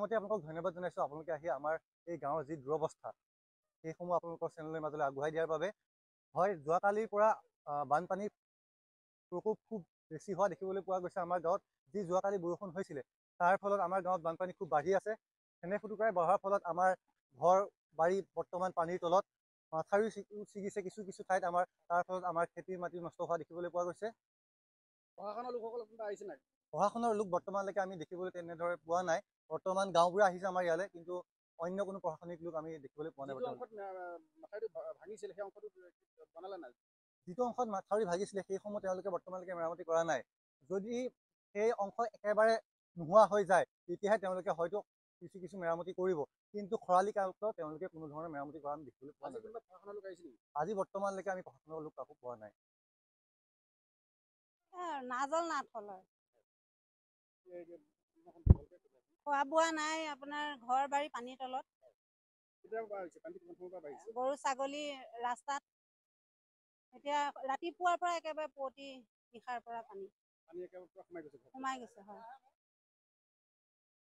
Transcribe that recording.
প্ৰথমতে আপোনালোকক ধন্যবাদ জনাইছোঁ আপোনালোকে আহি আমাৰ এই গাঁৱৰ যি দুৰৱস্থা সেইসমূহ আপোনালোকৰ চেনেলৰ মাজলৈ আগবঢ়াই দিয়াৰ বাবে। হয়, যোৱাকালিৰ পৰা বানপানীৰ প্ৰকোপ খুব বেছি হোৱা দেখিবলৈ পোৱা গৈছে আমাৰ গাঁৱত। যি যোৱাকালি বৰষুণ হৈছিলে তাৰ ফলত আমাৰ গাঁৱত বানপানী খুব বাঢ়ি আছে। এনে ফুটুকাৰে বঢ়াৰ ফলত আমাৰ ঘৰ বাৰী বৰ্তমান পানীৰ তলত, মাথাউৰি ছিগিছে কিছু কিছু ঠাইত আমাৰ, তাৰ ফলত আমাৰ খেতিৰ মাটি নষ্ট হোৱা দেখিবলৈ পোৱা গৈছে। প্ৰশাসনৰ লোকসকল কোনোবা আহিছে নাই? প্ৰশাসনৰ লোক বৰ্তমানলৈকে আমি দেখিবলৈ তেনেদৰে পোৱা নাই। বৰ্তমান গাঁওবুঢ়া আহিছে আমাৰ ইয়ালৈ, কিন্তু অন্য কোনো প্ৰশাসনিক লোক আমি দেখিবলৈ পোৱা নাই। যিটো অংশত মাথাউৰিটো ভাঙিছিল সেই অংশটো বনালে নাই? যিটো অংশত মাথাউৰি ভাগিছিলে সেইসমূহ তেওঁলোকে বৰ্তমানলৈকে মেৰামতি কৰা নাই। যদি সেই অংশ একেবাৰে নোহোৱা হৈ যায় তেতিয়াহে তেওঁলোকে হয়তো কিছু কিছু মেৰামতি কৰিব, কিন্তু খৰালি কালত তেওঁলোকে কোনো ধৰণৰ মেৰামতি কৰা আমি দেখিবলৈ পোৱা নাই। প্ৰশাসনৰ লোক আহিছিল? আজি বৰ্তমানলৈকে আমি প্ৰশাসনৰ লোক কাকো পোৱা নাই। নাজল না থল খোৱা বোৱা নাই, আপোনাৰ ঘৰ বাৰী পানীৰ তলত, গৰু ছাগলী ৰাস্তাত। এতিয়া ৰাতিপুৱাৰ পৰা একেবাৰে পুৱতি নিশাৰ পৰা পানী সোমাই গৈছে। হয়।